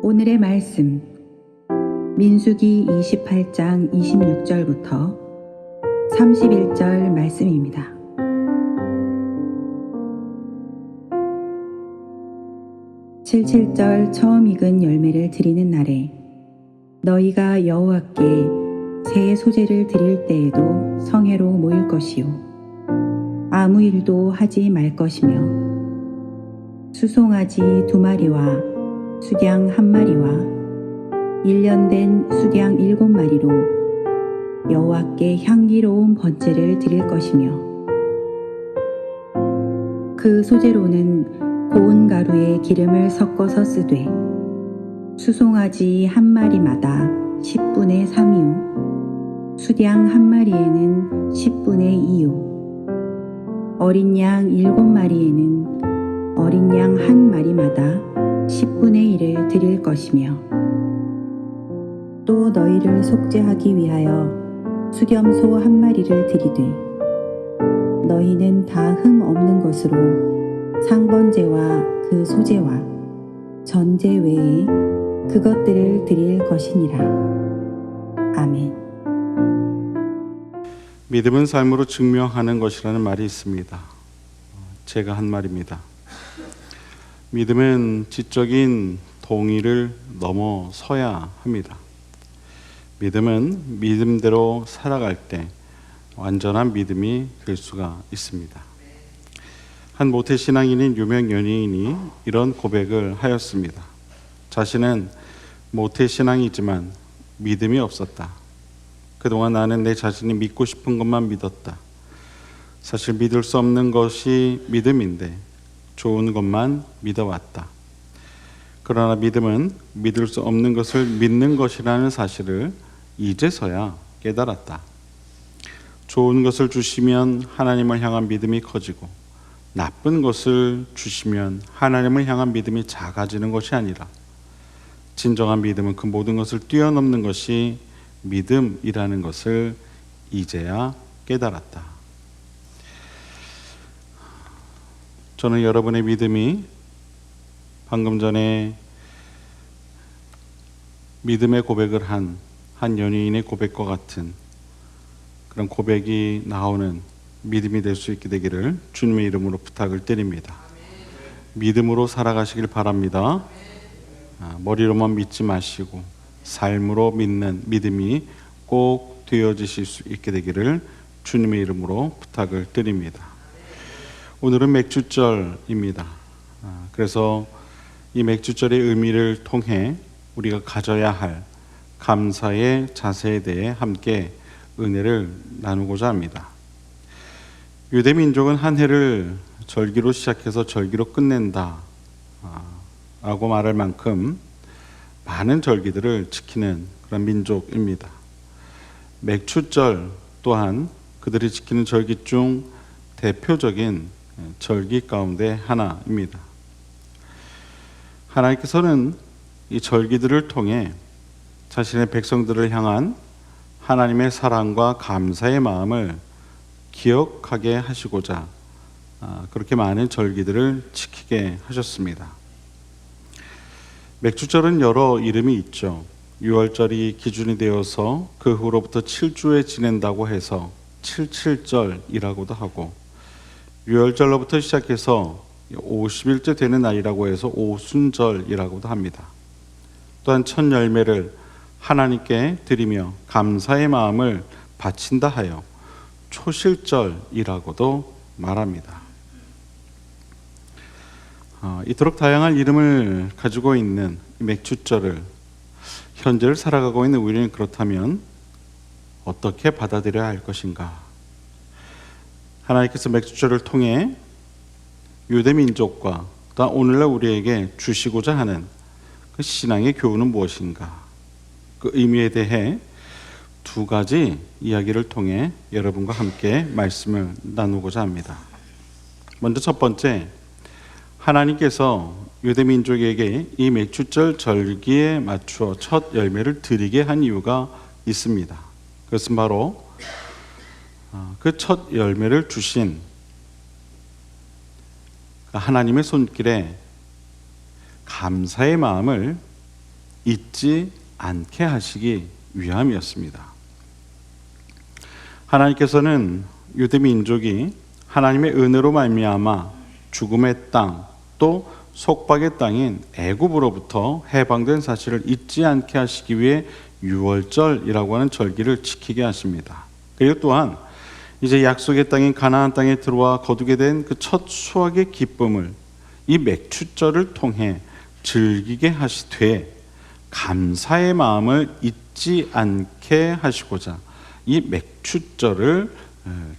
오늘의 말씀 민수기 28장 26절부터 31절 말씀입니다. 칠칠절 처음 익은 열매를 드리는 날에 너희가 여호와께 새 소재를 드릴 때에도 성회로 모일 것이요 아무 일도 하지 말 것이며 수송아지 2마리와 수양 1마리와 1년 된 수양 7마리로 여호와께 향기로운 번제를 드릴 것이며 그 소재로는 고운 가루에 기름을 섞어서 쓰되 수송아지 1마리마다 10분의 3이요 수양 1마리에는 10분의 2요 어린 양 7마리에는 어린 양 1마리마다 10분의 1을 드릴 것이며 또 너희를 속죄하기 위하여 수염소 1마리를 드리되 너희는 다 흠 없는 것으로 상번제와 그 소제와 전제 외에 그것들을 드릴 것이니라. 아멘. 믿음은 삶으로 증명하는 것이라는 말이 있습니다. 제가 한 말입니다. 믿음은 지적인 동의를 넘어서야 합니다. 믿음은 믿음대로 살아갈 때 완전한 믿음이 될 수가 있습니다. 한 모태신앙인인 유명 연예인이 이런 고백을 하였습니다. 자신은 모태신앙이지만 믿음이 없었다. 그동안 나는 내 자신이 믿고 싶은 것만 믿었다. 사실 믿을 수 없는 것이 믿음인데 좋은 것만 믿어왔다. 그러나 믿음은 믿을 수 없는 것을 믿는 것이라는 사실을 이제서야 깨달았다. 좋은 것을 주시면 하나님을 향한 믿음이 커지고 나쁜 것을 주시면 하나님을 향한 믿음이 작아지는 것이 아니라 진정한 믿음은 그 모든 것을 뛰어넘는 것이 믿음이라는 것을 이제야 깨달았다. 저는 여러분의 믿음이 방금 전에 믿음의 고백을 한 연예인의 고백과 같은 그런 고백이 나오는 믿음이 될 수 있게 되기를 주님의 이름으로 부탁을 드립니다. 믿음으로 살아가시길 바랍니다. 머리로만 믿지 마시고 삶으로 믿는 믿음이 꼭 되어지실 수 있게 되기를 주님의 이름으로 부탁을 드립니다. 오늘은 맥주절입니다. 그래서 이 맥주절의 의미를 통해 우리가 가져야 할 감사의 자세에 대해 함께 은혜를 나누고자 합니다. 유대 민족은 한 해를 절기로 시작해서 절기로 끝낸다 라고 말할 만큼 많은 절기들을 지키는 그런 민족입니다. 맥주절 또한 그들이 지키는 절기 중 대표적인 절기 가운데 하나입니다. 하나님께서는 이 절기들을 통해 자신의 백성들을 향한 하나님의 사랑과 감사의 마음을 기억하게 하시고자 그렇게 많은 절기들을 지키게 하셨습니다. 맥주절은 여러 이름이 있죠. 유월절이 기준이 되어서 그 후로부터 7주에 지낸다고 해서 77절이라고도 하고 유월절로부터 시작해서 50일째 되는 날이라고 해서 오순절이라고도 합니다. 또한 첫 열매를 하나님께 드리며 감사의 마음을 바친다 하여 초실절이라고도 말합니다. 이토록 다양한 이름을 가지고 있는 맥주절을 현재를 살아가고 있는 우리는 그렇다면 어떻게 받아들여야 할 것인가? 하나님께서 맥주절을 통해 유대 민족과 또 오늘날 우리에게 주시고자 하는 그 신앙의 교훈은 무엇인가? 그 의미에 대해 두 가지 이야기를 통해 여러분과 함께 말씀을 나누고자 합니다. 먼저 첫 번째, 하나님께서 유대 민족에게 이 맥주절 절기에 맞추어 첫 열매를 드리게 한 이유가 있습니다. 그것은 바로 그 첫 열매를 주신 하나님의 손길에 감사의 마음을 잊지 않게 하시기 위함이었습니다. 하나님께서는 유대 민족이 하나님의 은혜로 말미암아 죽음의 땅, 또 속박의 땅인 애굽으로부터 해방된 사실을 잊지 않게 하시기 위해 유월절이라고 하는 절기를 지키게 하십니다. 그리고 또한 이제 약속의 땅인 가나안 땅에 들어와 거두게 된 그 첫 수확의 기쁨을 이 맥추절을 통해 즐기게 하시되 감사의 마음을 잊지 않게 하시고자 이 맥추절을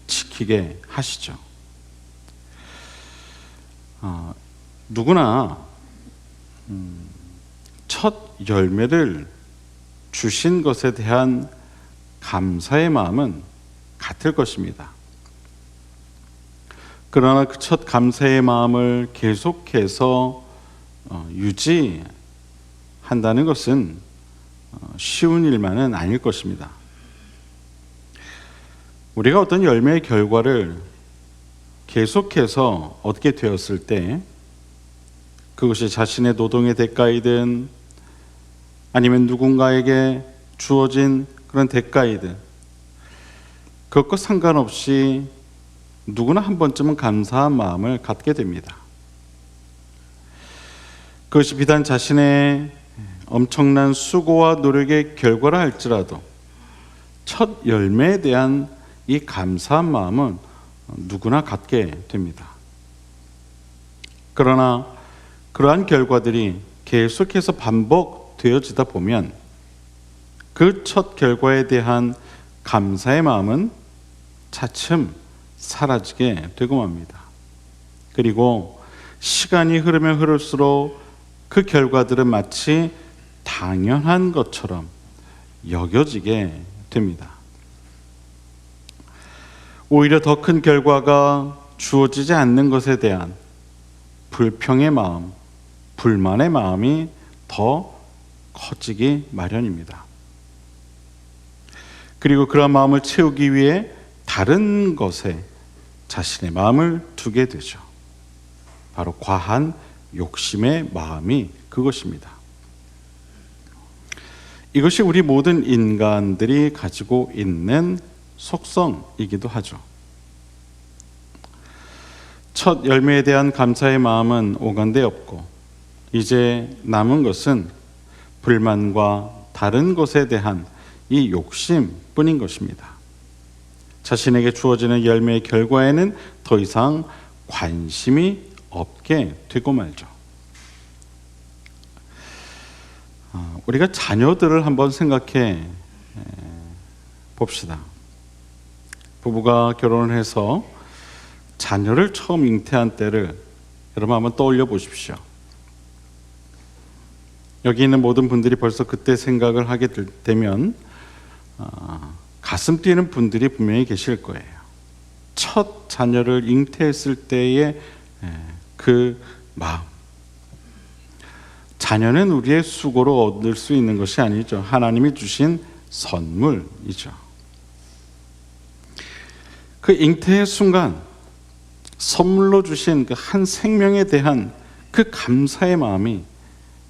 지키게 하시죠. 누구나 첫 열매를 주신 것에 대한 감사의 마음은 같을 것입니다. 그러나 그 첫 감사의 마음을 계속해서 유지한다는 것은 쉬운 일만은 아닐 것입니다. 우리가 어떤 열매의 결과를 계속해서 얻게 되었을 때 그것이 자신의 노동의 대가이든 아니면 누군가에게 주어진 그런 대가이든 그것과 상관없이 누구나 한 번쯤은 감사한 마음을 갖게 됩니다. 그것이 비단 자신의 엄청난 수고와 노력의 결과라 할지라도 첫 열매에 대한 이 감사한 마음은 누구나 갖게 됩니다. 그러나 그러한 결과들이 계속해서 반복되어지다 보면 그 첫 결과에 대한 감사의 마음은 차츰 사라지게 되고 맙니다. 그리고 시간이 흐르면 흐를수록 그 결과들은 마치 당연한 것처럼 여겨지게 됩니다. 오히려 더 큰 결과가 주어지지 않는 것에 대한 불평의 마음, 불만의 마음이 더 커지기 마련입니다. 그리고 그런 마음을 채우기 위해 다른 것에 자신의 마음을 두게 되죠. 바로 과한 욕심의 마음이 그것입니다. 이것이 우리 모든 인간들이 가지고 있는 속성이기도 하죠. 첫 열매에 대한 감사의 마음은 오간데 없고 이제 남은 것은 불만과 다른 것에 대한 이 욕심뿐인 것입니다. 자신에게 주어지는 열매의 결과에는 더 이상 관심이 없게 되고 말죠. 우리가 자녀들을 한번 생각해 봅시다. 부부가 결혼을 해서 자녀를 처음 잉태한 때를 여러분 한번 떠올려 보십시오. 여기 있는 모든 분들이 벌써 그때 생각을 하게 되면 가슴 뛰는 분들이 분명히 계실 거예요. 첫 자녀를 잉태했을 때의 그 마음. 자녀는 우리의 수고로 얻을 수 있는 것이 아니죠. 하나님이 주신 선물이죠. 그 잉태의 순간 선물로 주신 그 한 생명에 대한 그 감사의 마음이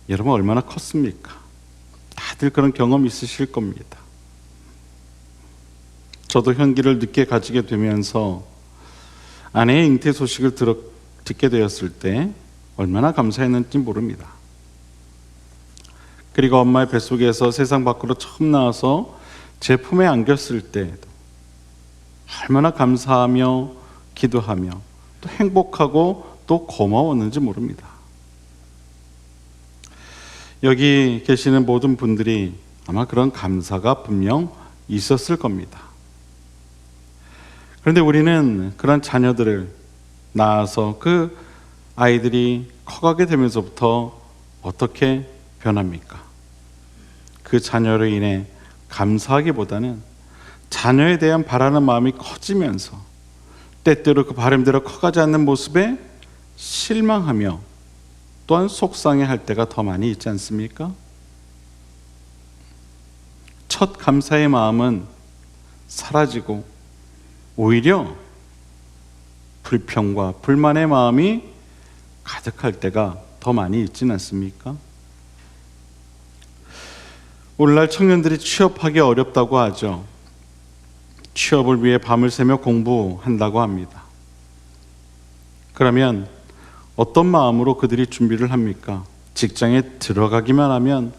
여러분 얼마나 컸습니까? 다들 그런 경험 있으실 겁니다. 저도 현기를 늦게 가지게 되면서 아내의 잉태 소식을 듣게 되었을 때 얼마나 감사했는지 모릅니다. 그리고 엄마의 뱃속에서 세상 밖으로 처음 나와서 제 품에 안겼을 때에도 얼마나 감사하며 기도하며 또 행복하고 또 고마웠는지 모릅니다. 여기 계시는 모든 분들이 아마 그런 감사가 분명 있었을 겁니다. 그런데 우리는 그런 자녀들을 낳아서 그 아이들이 커가게 되면서부터 어떻게 변합니까? 그 자녀로 인해 감사하기보다는 자녀에 대한 바라는 마음이 커지면서 때때로 그 바람대로 커가지 않는 모습에 실망하며 또한 속상해할 때가 더 많이 있지 않습니까? 첫 감사의 마음은 사라지고 오히려 불평과 불만의 마음이 가득할 때가 더 많이 있지는 않습니까? 오늘날 청년들이 취업하기 어렵다고 하죠. 취업을 위해 밤을 새며 공부한다고 합니다. 그러면 어떤 마음으로 그들이 준비를 합니까? 직장에 들어가기만 하면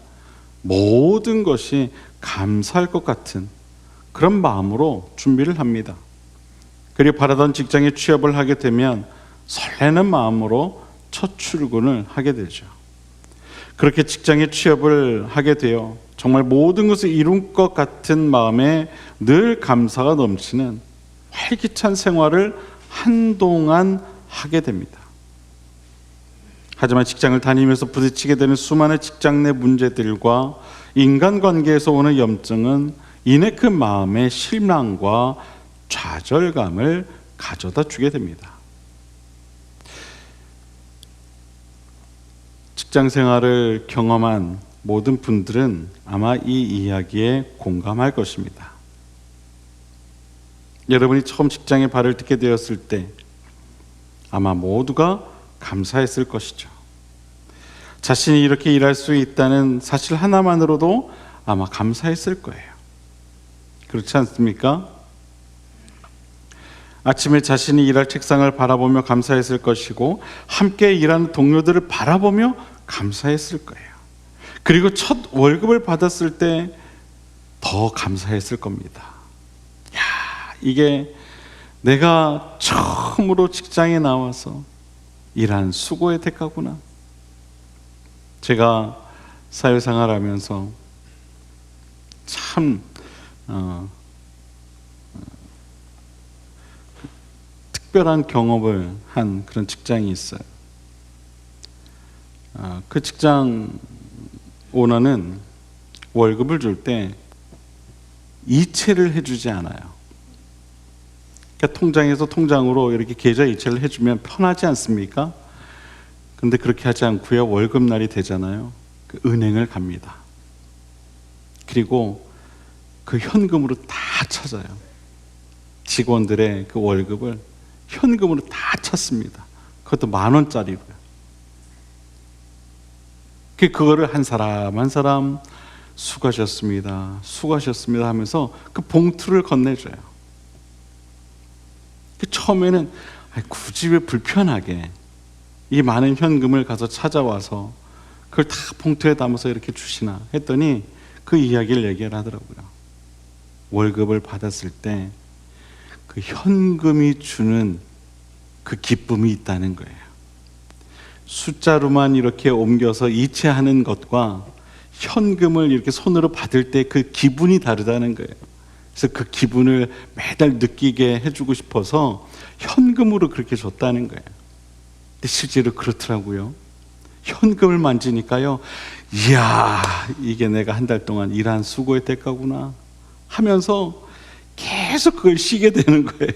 모든 것이 감사할 것 같은 그런 마음으로 준비를 합니다. 그리고 바라던 직장에 취업을 하게 되면 설레는 마음으로 첫 출근을 하게 되죠. 그렇게 직장에 취업을 하게 되어 정말 모든 것을 이룬 것 같은 마음에 늘 감사가 넘치는 활기찬 생활을 한동안 하게 됩니다. 하지만 직장을 다니면서 부딪히게 되는 수많은 직장 내 문제들과 인간관계에서 오는 염증은 이내 그 마음의 실망과 좌절감을 가져다 주게 됩니다. 직장 생활을 경험한 모든 분들은 아마 이 이야기에 공감할 것입니다. 여러분이 처음 직장에 발을 딛게 되었을 때 아마 모두가 감사했을 것이죠. 자신이 이렇게 일할 수 있다는 사실 하나만으로도 아마 감사했을 거예요. 그렇지 않습니까? 아침에 자신이 일할 책상을 바라보며 감사했을 것이고 함께 일하는 동료들을 바라보며 감사했을 거예요. 그리고 첫 월급을 받았을 때 더 감사했을 겁니다. 야, 이게 내가 처음으로 직장에 나와서 일한 수고의 대가구나. 제가 사회생활하면서 참 특별한 경험을 한 그런 직장이 있어요. 그 직장 오너는 월급을 줄 때 이체를 해주지 않아요. 그러니까 통장에서 통장으로 이렇게 계좌 이체를 해주면 편하지 않습니까? 근데 그렇게 하지 않고요. 월급날이 되잖아요. 그 은행을 갑니다. 그리고 그 현금으로 다 찾아요. 직원들의 그 월급을 현금으로 다 찾습니다. 그것도 10,000원짜리고요. 그거를 한 사람 한 사람 수고하셨습니다. 수고하셨습니다 하면서 그 봉투를 건네줘요. 처음에는 굳이 왜 불편하게 이 많은 현금을 가서 찾아와서 그걸 다 봉투에 담아서 이렇게 주시나 했더니 그 이야기를 얘기를 하더라고요. 월급을 받았을 때 그 현금이 주는 그 기쁨이 있다는 거예요. 숫자로만 이렇게 옮겨서 이체하는 것과 현금을 이렇게 손으로 받을 때 그 기분이 다르다는 거예요. 그래서 그 기분을 매달 느끼게 해주고 싶어서 현금으로 그렇게 줬다는 거예요. 근데 실제로 그렇더라고요. 현금을 만지니까요, 이야, 이게 내가 한 달 동안 일한 수고의 대가구나 하면서 계속 그걸 쉬게 되는 거예요.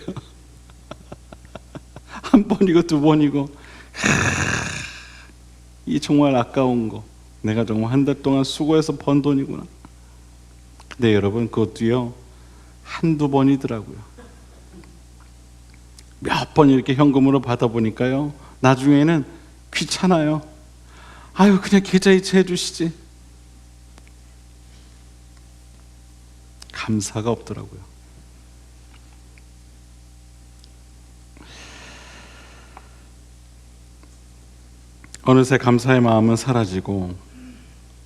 한 번이고 두 번이고, 이 정말 아까운 거, 내가 정말 한 달 동안 수고해서 번 돈이구나. 근데 여러분, 그것도요, 한두 번이더라고요. 몇 번 이렇게 현금으로 받아보니까요, 나중에는 귀찮아요. 아유, 그냥 계좌이체 해주시지. 감사가 없더라고요. 어느새 감사의 마음은 사라지고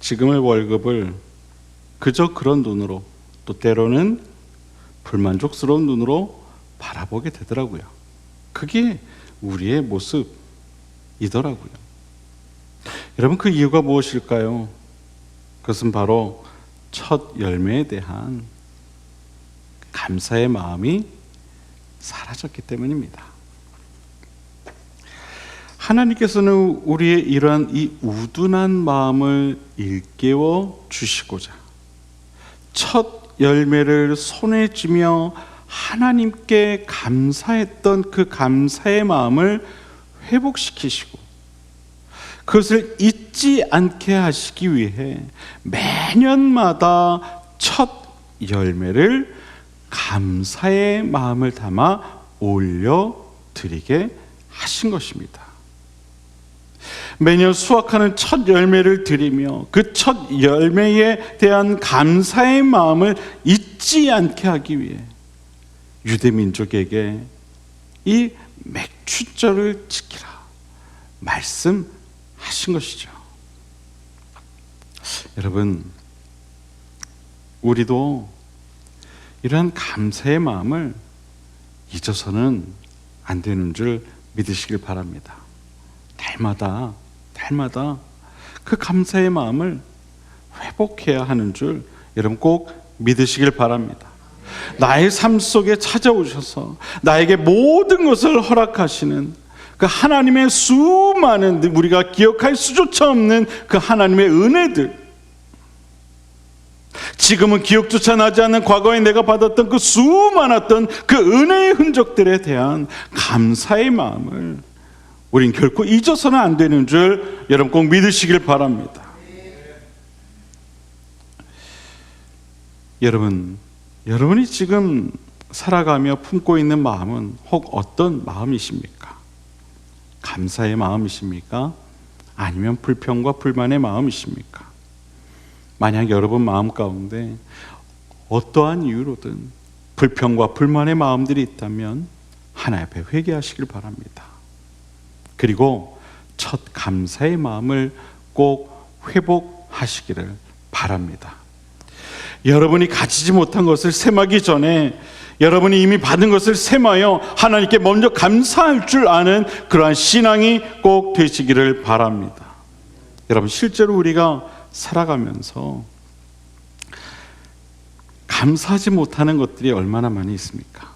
지금의 월급을 그저 그런 눈으로, 또 때로는 불만족스러운 눈으로 바라보게 되더라고요. 그게 우리의 모습이더라고요. 여러분, 그 이유가 무엇일까요? 그것은 바로 첫 열매에 대한 감사의 마음이 사라졌기 때문입니다. 하나님께서는 우리의 이러한 이 우둔한 마음을 일깨워 주시고자 첫 열매를 손에 쥐며 하나님께 감사했던 그 감사의 마음을 회복시키시고 그것을 잊지 않게 하시기 위해 매년마다 첫 열매를 감사의 마음을 담아 올려드리게 하신 것입니다. 매년 수확하는 첫 열매를 드리며 그 첫 열매에 대한 감사의 마음을 잊지 않게 하기 위해 유대 민족에게 이 맥추절을 지키라 말씀하신 것이죠. 여러분, 우리도 이러한 감사의 마음을 잊어서는 안 되는 줄 믿으시길 바랍니다. 달마다 그 감사의 마음을 회복해야 하는 줄 여러분 꼭 믿으시길 바랍니다. 나의 삶 속에 찾아오셔서 나에게 모든 것을 허락하시는 그 하나님의 수많은, 우리가 기억할 수조차 없는 그 하나님의 은혜들, 지금은 기억조차 나지 않는 과거에 내가 받았던 그 수많았던 그 은혜의 흔적들에 대한 감사의 마음을 우린 결코 잊어서는 안 되는 줄 여러분 꼭 믿으시길 바랍니다. 여러분이 지금 살아가며 품고 있는 마음은 혹 어떤 마음이십니까? 감사의 마음이십니까? 아니면 불평과 불만의 마음이십니까? 만약 여러분 마음 가운데 어떠한 이유로든 불평과 불만의 마음들이 있다면 하나님 앞에 회개하시길 바랍니다. 그리고 첫 감사의 마음을 꼭 회복하시기를 바랍니다. 여러분이 가지지 못한 것을 셈하기 전에 여러분이 이미 받은 것을 셈하여 하나님께 먼저 감사할 줄 아는 그러한 신앙이 꼭 되시기를 바랍니다. 여러분, 실제로 우리가 살아가면서 감사하지 못하는 것들이 얼마나 많이 있습니까?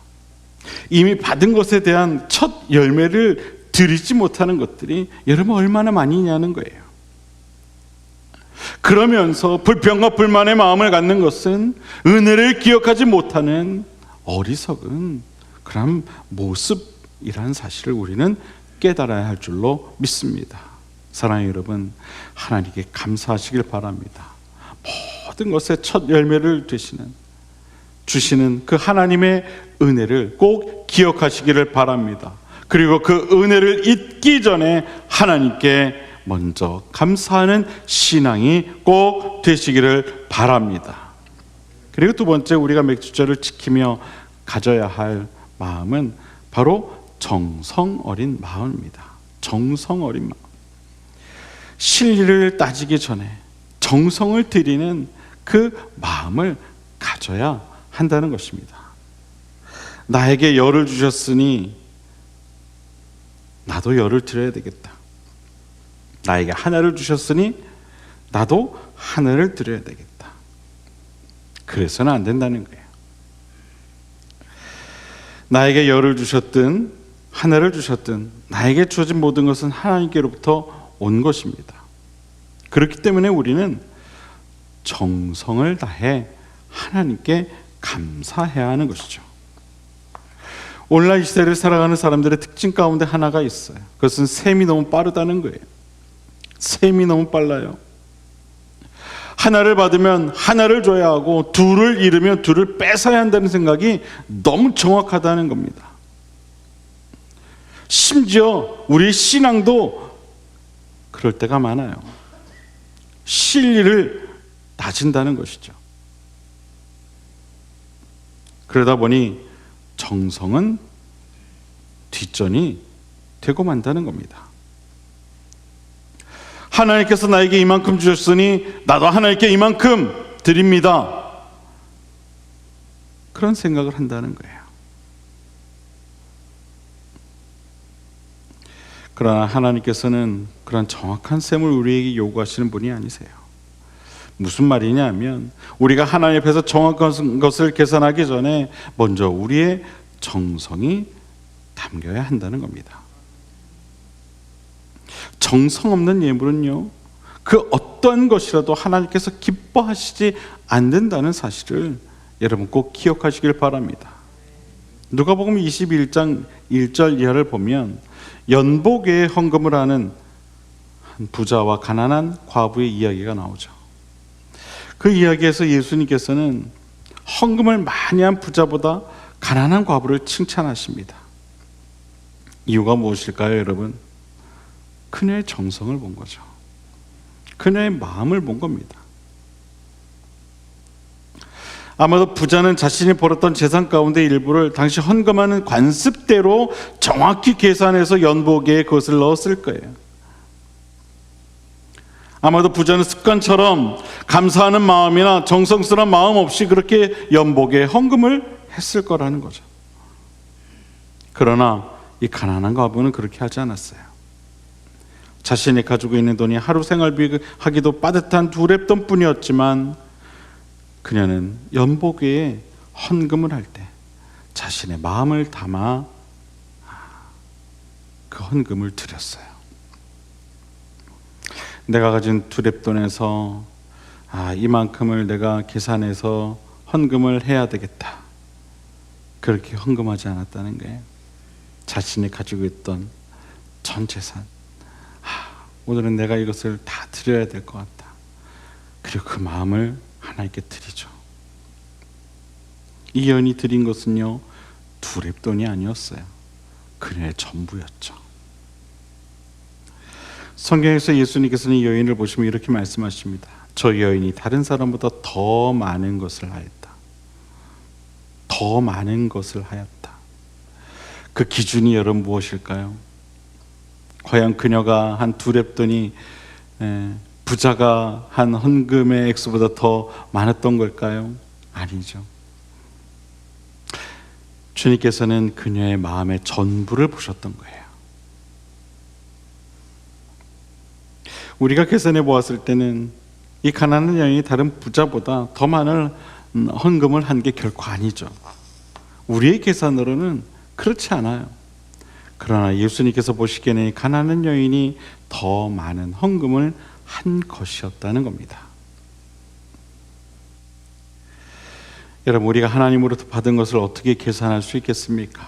이미 받은 것에 대한 첫 열매를 드리지 못하는 것들이 여러분 얼마나 많이 있냐는 거예요. 그러면서 불평과 불만의 마음을 갖는 것은 은혜를 기억하지 못하는 어리석은 그런 모습이라는 사실을 우리는 깨달아야 할 줄로 믿습니다. 사랑하는 여러분, 하나님께 감사하시길 바랍니다. 모든 것의 첫 열매를 주시는 그 하나님의 은혜를 꼭 기억하시기를 바랍니다. 그리고 그 은혜를 잊기 전에 하나님께 먼저 감사하는 신앙이 꼭 되시기를 바랍니다. 그리고 두 번째, 우리가 맥주절을 지키며 가져야 할 마음은 바로 정성 어린 마음입니다. 정성 어린 마음. 실리를 따지기 전에 정성을 들이는 그 마음을 가져야 한다는 것입니다. 나에게 열을 주셨으니 나도 열을 드려야 되겠다. 나에게 하나를 주셨으니 나도 하나를 드려야 되겠다. 그래서는 안 된다는 거예요. 나에게 열을 주셨든 하나를 주셨든 나에게 주어진 모든 것은 하나님께로부터 온 것입니다. 그렇기 때문에 우리는 정성을 다해 하나님께 감사해야 하는 것이죠. 오늘날 이 시대를 살아가는 사람들의 특징 가운데 하나가 있어요. 그것은 셈이 너무 빠르다는 거예요. 셈이 너무 빨라요. 하나를 받으면 하나를 줘야 하고 둘을 잃으면 둘을 뺏어야 한다는 생각이 너무 정확하다는 겁니다. 심지어 우리 신앙도 그럴 때가 많아요. 실리를 다진다는 것이죠. 그러다 보니 정성은 뒷전이 되고 만다는 겁니다. 하나님께서 나에게 이만큼 주셨으니 나도 하나님께 이만큼 드립니다. 그런 생각을 한다는 거예요. 그러나 하나님께서는 그런 정확한 셈을 우리에게 요구하시는 분이 아니세요. 무슨 말이냐 하면 우리가 하나님 앞에서 정확한 것을 계산하기 전에 먼저 우리의 정성이 담겨야 한다는 겁니다. 정성 없는 예물은요, 그 어떤 것이라도 하나님께서 기뻐하시지 않는다는 사실을 여러분 꼭 기억하시길 바랍니다. 누가복음 21장 1절 이하를 보면 연복 외에 헌금을 하는 한 부자와 가난한 과부의 이야기가 나오죠. 그 이야기에서 예수님께서는 헌금을 많이 한 부자보다 가난한 과부를 칭찬하십니다. 이유가 무엇일까요, 여러분? 그녀의 정성을 본 거죠. 그녀의 마음을 본 겁니다. 아마도 부자는 자신이 벌었던 재산 가운데 일부를 당시 헌금하는 관습대로 정확히 계산해서 연복에 그것을 넣었을 거예요. 아마도 부자는 습관처럼 감사하는 마음이나 정성스러운 마음 없이 그렇게 연복에 헌금을 했을 거라는 거죠. 그러나 이 가난한 과부는 그렇게 하지 않았어요. 자신이 가지고 있는 돈이 하루 생활비 하기도 빠듯한 2렙돈 뿐이었지만 그녀는 연복에 헌금을 할 때 자신의 마음을 담아 그 헌금을 드렸어요. 내가 가진 2렙돈에서 이만큼을 내가 계산해서 헌금을 해야 되겠다. 그렇게 헌금하지 않았다는 거예요. 자신이 가지고 있던 전 재산, 오늘은 내가 이것을 다 드려야 될 것 같다. 그리고 그 마음을 하나님께 드리죠. 이 여인이 드린 것은요, 2렙돈이 아니었어요. 그녀의 전부였죠. 성경에서 예수님께서는 이 여인을 보시면 이렇게 말씀하십니다. 저 여인이 다른 사람보다 더 많은 것을 하였다. 더 많은 것을 하였다. 그 기준이 여러분 무엇일까요? 과연 그녀가 한 2렙돈이 부자가 한 헌금의 액수보다 더 많았던 걸까요? 아니죠. 주님께서는 그녀의 마음의 전부를 보셨던 거예요. 우리가 계산해 보았을 때는 이 가난한 여인이 다른 부자보다 더 많은 헌금을 한 게 결코 아니죠. 우리의 계산으로는 그렇지 않아요. 그러나 예수님께서 보시기에는 이 가난한 여인이 더 많은 헌금을 한 것이었다는 겁니다. 여러분, 우리가 하나님으로부터 받은 것을 어떻게 계산할 수 있겠습니까?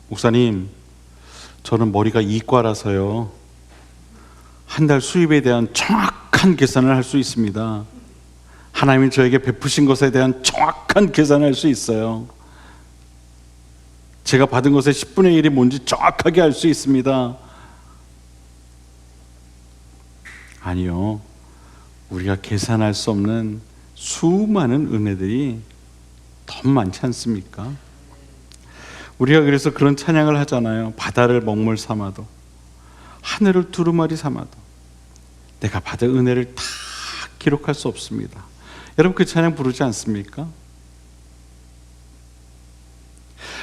목사님, 저는 머리가 이과라서요, 한 달 수입에 대한 정확한 계산을 할 수 있습니다. 하나님이 저에게 베푸신 것에 대한 정확한 계산을 할 수 있어요. 제가 받은 것의 10분의 1이 뭔지 정확하게 알 수 있습니다. 아니요, 우리가 계산할 수 없는 수많은 은혜들이 너무 많지 않습니까? 우리가 그래서 그런 찬양을 하잖아요. 바다를 먹물 삼아도, 하늘을 두루마리 삼아도 내가 받은 은혜를 다 기록할 수 없습니다. 여러분, 그 찬양 부르지 않습니까?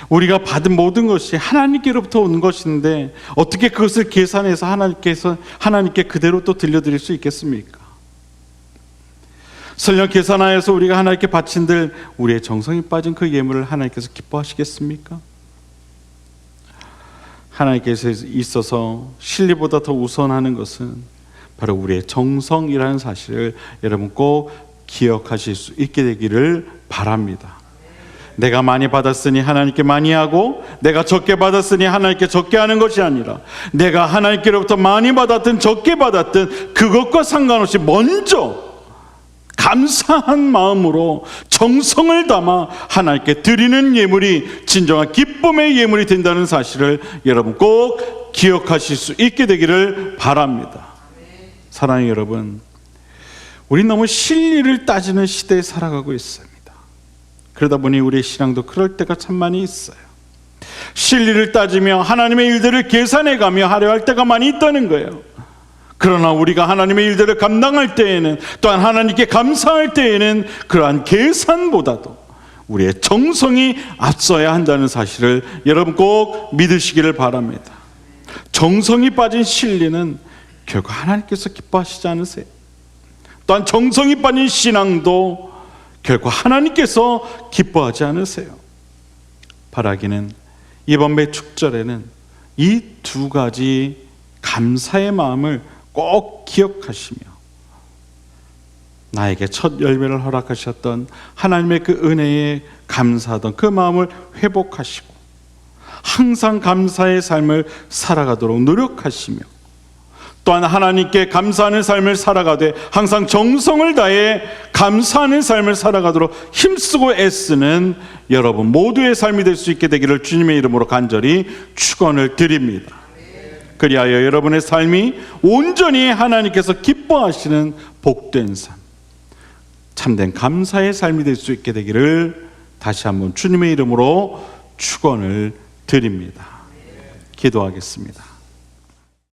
우리가 받은 모든 것이 하나님께로부터 온 것인데 어떻게 그것을 계산해서 하나님께 그대로 또 들려드릴 수 있겠습니까? 설령 계산하여서 우리가 하나님께 바친들 우리의 정성이 빠진 그 예물을 하나님께서 기뻐하시겠습니까? 하나님께서 있어서 신리보다 더 우선하는 것은 바로 우리의 정성이라는 사실을 여러분 꼭 기억하실 수 있게 되기를 바랍니다. 내가 많이 받았으니 하나님께 많이 하고 내가 적게 받았으니 하나님께 적게 하는 것이 아니라 내가 하나님께로부터 많이 받았든 적게 받았든 그것과 상관없이 먼저 감사한 마음으로 정성을 담아 하나님께 드리는 예물이 진정한 기쁨의 예물이 된다는 사실을 여러분 꼭 기억하실 수 있게 되기를 바랍니다. 사랑하는 여러분, 우리 너무 실리를 따지는 시대에 살아가고 있습니다. 그러다 보니 우리의 신앙도 그럴 때가 참 많이 있어요. 실리를 따지며 하나님의 일들을 계산해가며 하려 할 때가 많이 있다는 거예요. 그러나 우리가 하나님의 일들을 감당할 때에는, 또한 하나님께 감사할 때에는 그러한 계산보다도 우리의 정성이 앞서야 한다는 사실을 여러분 꼭 믿으시기를 바랍니다. 정성이 빠진 신리는 결국 하나님께서 기뻐하시지 않으세요. 또한 정성이 빠진 신앙도 결국 하나님께서 기뻐하지 않으세요. 바라기는 이번 매축절에는 이 2가지 감사의 마음을 꼭 기억하시며 나에게 첫 열매를 허락하셨던 하나님의 그 은혜에 감사하던 그 마음을 회복하시고 항상 감사의 삶을 살아가도록 노력하시며 또한 하나님께 감사하는 삶을 살아가되 항상 정성을 다해 감사하는 삶을 살아가도록 힘쓰고 애쓰는 여러분 모두의 삶이 될 수 있게 되기를 주님의 이름으로 간절히 축원을 드립니다. 그리하여 여러분의 삶이 온전히 하나님께서 기뻐하시는 복된 삶, 참된 감사의 삶이 될 수 있게 되기를 다시 한번 주님의 이름으로 축원을 드립니다. 기도하겠습니다.